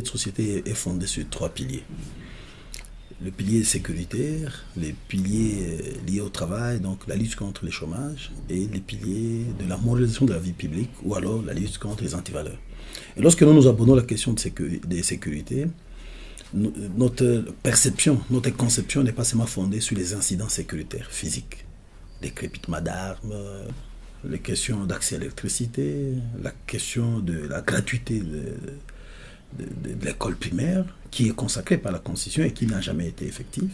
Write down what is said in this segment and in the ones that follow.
de société est fondé sur 3 piliers. Le pilier sécuritaire, les piliers liés au travail, donc la lutte contre le chômage, et les piliers de la moralisation de la vie publique, ou alors la lutte contre les antivaleurs. Et lorsque nous nous abordons la question de sécurité, notre perception, notre conception n'est pas seulement fondée sur les incidents sécuritaires physiques, décrépitement d'armes, les questions d'accès à l'électricité, la question de la gratuité de l'école primaire, qui est consacrée par la Constitution et qui n'a jamais été effective.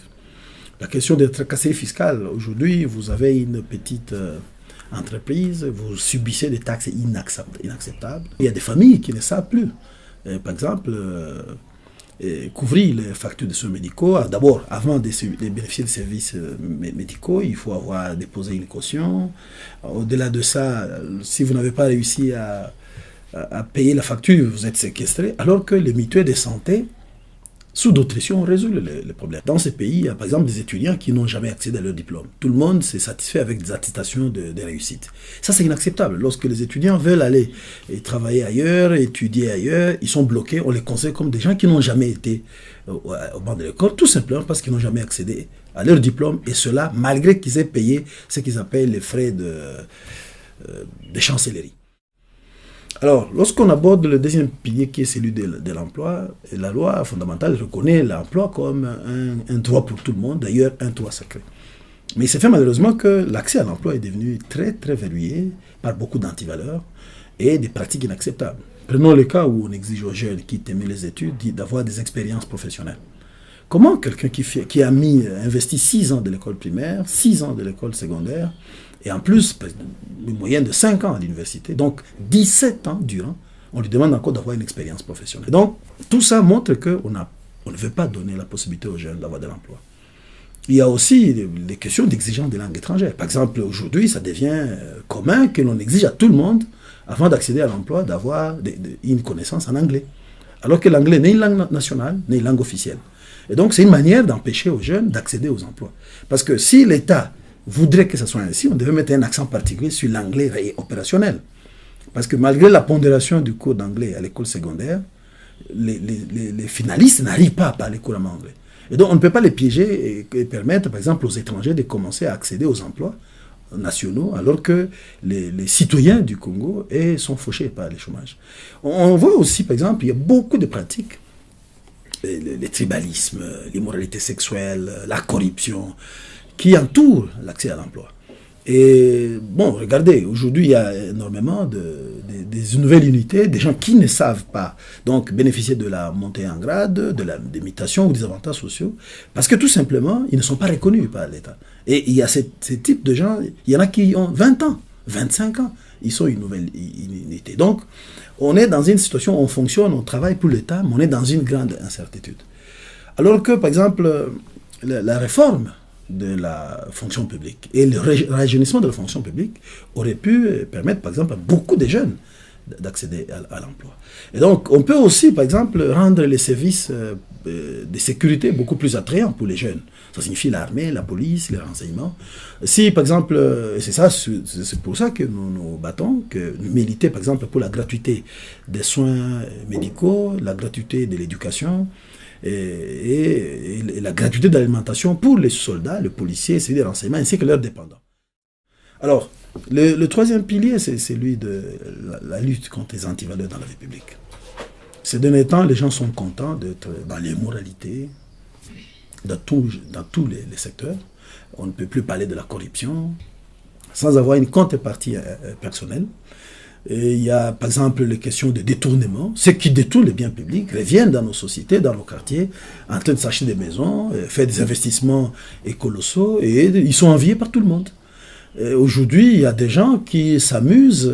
La question des tracasseries fiscales. Aujourd'hui, vous avez une petite entreprise, vous subissez des taxes inacceptables. Il y a des familles qui ne savent plus. Par exemple, couvrir les factures de soins médicaux. D'abord, avant de bénéficier de services médicaux, il faut avoir déposé une caution. Au-delà de ça, si vous n'avez pas réussi à payer la facture, vous êtes séquestré, alors que les mutuelles de santé, sous d'autres issues, ont résolu le problème. Dans ces pays, il y a par exemple des étudiants qui n'ont jamais accédé à leur diplôme. Tout le monde s'est satisfait avec des attestations de réussite. Ça, c'est inacceptable. Lorsque les étudiants veulent aller travailler ailleurs, étudier ailleurs, ils sont bloqués. On les considère comme des gens qui n'ont jamais été au banc de l'école, tout simplement parce qu'ils n'ont jamais accédé à leur diplôme, et cela malgré qu'ils aient payé ce qu'ils appellent les frais de chancellerie. Alors, lorsqu'on aborde le deuxième pilier qui est celui de l'emploi, la loi fondamentale reconnaît l'emploi comme un droit pour tout le monde, d'ailleurs un droit sacré. Mais il s'est fait malheureusement que l'accès à l'emploi est devenu très très verrouillé par beaucoup d'antivaleurs et des pratiques inacceptables. Prenons le cas où on exige aux jeunes qui terminent les études d'avoir des expériences professionnelles. Comment quelqu'un qui a investi 6 ans de l'école primaire, 6 ans de l'école secondaire, et en plus, une moyenne de 5 ans à l'université, donc 17 ans durant, on lui demande encore d'avoir une expérience professionnelle. Donc, tout ça montre qu'on ne veut pas donner la possibilité aux jeunes d'avoir de l'emploi. Il y a aussi les questions d'exigence des langues étrangères. Par exemple, aujourd'hui, ça devient commun que l'on exige à tout le monde, avant d'accéder à l'emploi, d'avoir une connaissance en anglais. Alors que l'anglais n'est une langue nationale, n'est une langue officielle. Et donc, c'est une manière d'empêcher aux jeunes d'accéder aux emplois. Parce que si l'État voudrait que ce soit ainsi, on devait mettre un accent particulier sur l'anglais opérationnel. Parce que malgré la pondération du cours d'anglais à l'école secondaire, les finalistes n'arrivent pas à parler couramment anglais. Et donc on ne peut pas les piéger et permettre par exemple aux étrangers de commencer à accéder aux emplois nationaux alors que les citoyens du Congo sont fauchés par le chômage. On voit aussi par exemple, il y a beaucoup de pratiques, les tribalismes, l'immoralité sexuelle, la corruption, qui entourent l'accès à l'emploi. Et bon, regardez, aujourd'hui, il y a énormément des nouvelles unités, des gens qui ne savent pas donc bénéficier de la montée en grade, des mutations ou des avantages sociaux, parce que tout simplement, ils ne sont pas reconnus par l'État. Et il y a ce type de gens, il y en a qui ont 20 ans, 25 ans, ils sont une nouvelle unité. Donc, on est dans une situation où on fonctionne, on travaille pour l'État, mais on est dans une grande incertitude. Alors que, par exemple, la réforme de la fonction publique et le rajeunissement de la fonction publique aurait pu permettre, par exemple, à beaucoup de jeunes d'accéder à l'emploi. Et donc, on peut aussi, par exemple, rendre les services de sécurité beaucoup plus attrayants pour les jeunes. Ça signifie l'armée, la police, les renseignements. Si, par exemple, c'est pour ça que nous nous battons, que nous militons, par exemple, pour la gratuité des soins médicaux, la gratuité de l'éducation, et la gratuité de l'alimentation pour les soldats, les policiers, les renseignements, ainsi que leurs dépendants. Alors, le troisième pilier, c'est celui de la lutte contre les antivaleurs dans la vie publique. Ces derniers temps, les gens sont contents d'être dans l'immoralité, dans tous les secteurs. On ne peut plus parler de la corruption sans avoir une contrepartie personnelle. Et il y a par exemple les questions de détournement. Ceux qui détournent les biens publics reviennent dans nos sociétés, dans nos quartiers, en train de s'acheter des maisons, faire des investissements colossaux, et ils sont enviés par tout le monde. Aujourd'hui, il y a des gens qui s'amusent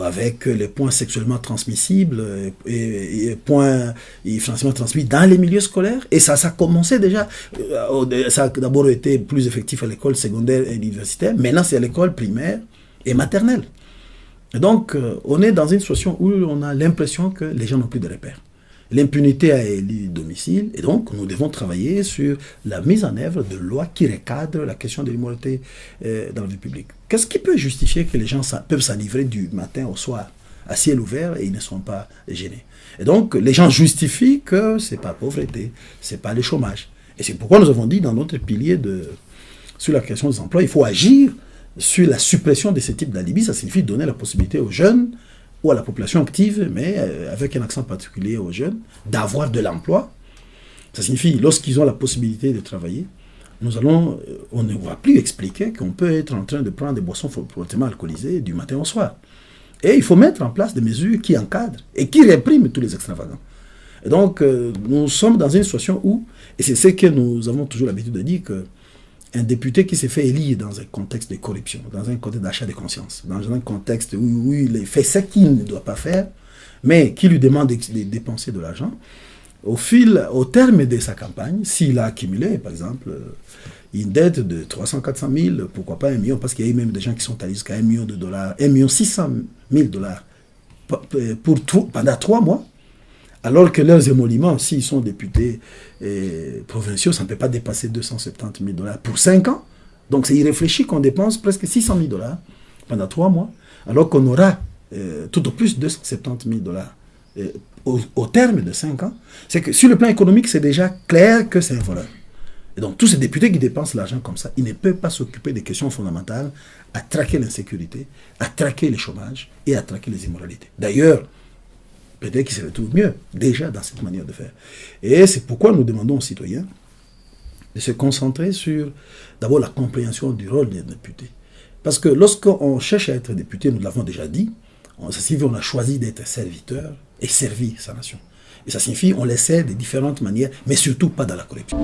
avec les points sexuellement transmissibles et points financièrement transmis dans les milieux scolaires. Et ça a commencé déjà. Ça a d'abord été plus effectif à l'école secondaire et universitaire. Maintenant, c'est à l'école primaire et maternelle. Et donc, on est dans une situation où on a l'impression que les gens n'ont plus de repères. L'impunité a élu domicile, et donc nous devons travailler sur la mise en œuvre de lois qui recadrent la question de l'immoralité dans la vie publique. Qu'est-ce qui peut justifier que les gens peuvent s'enivrer du matin au soir à ciel ouvert et ils ne sont pas gênés. Et donc, les gens justifient que ce n'est pas pauvreté, ce n'est pas le chômage. Et c'est pourquoi nous avons dit dans notre pilier sur la création des emplois, il faut agir sur la suppression de ce type d'alibi. Ça signifie donner la possibilité aux jeunes ou à la population active, mais avec un accent particulier aux jeunes, d'avoir de l'emploi. Ça signifie, lorsqu'ils ont la possibilité de travailler, on ne va plus expliquer qu'on peut être en train de prendre des boissons fortement alcoolisées du matin au soir. Et il faut mettre en place des mesures qui encadrent et qui répriment tous les extravagants. Et donc, nous sommes dans une situation où, et c'est ce que nous avons toujours l'habitude de dire, qu'un député qui s'est fait élire dans un contexte de corruption, dans un contexte d'achat de conscience, dans un contexte où il fait ce qu'il ne doit pas faire, mais qui lui demande de dépenser de l'argent, au terme de sa campagne, s'il a accumulé, par exemple, une dette de 300-400 000, pourquoi pas 1 million, parce qu'il y a eu même des gens qui sont allés jusqu'à 1 million de dollars, 1 600 000 dollars pendant 3 mois, alors que leurs émoluments, s'ils sont députés provinciaux, ça ne peut pas dépasser 270 000 dollars pour 5 ans. Donc c'est irréfléchi qu'on dépense presque 600 000 dollars pendant 3 mois, alors qu'on aura tout au plus 270 000 dollars au terme de 5 ans. C'est que sur le plan économique, c'est déjà clair que c'est un voleur. Et donc tous ces députés qui dépensent l'argent comme ça, ils ne peuvent pas s'occuper des questions fondamentales, à traquer l'insécurité, à traquer le chômage et à traquer les immoralités. D'ailleurs, peut-être qu'ils se retrouvent mieux déjà dans cette manière de faire. Et c'est pourquoi nous demandons aux citoyens de se concentrer sur d'abord la compréhension du rôle des députés. Parce que lorsqu'on cherche à être député, nous l'avons déjà dit, ça signifie qu'on a choisi d'être serviteur et servir sa nation. Et ça signifie qu'on l'essaie de différentes manières, mais surtout pas dans la corruption.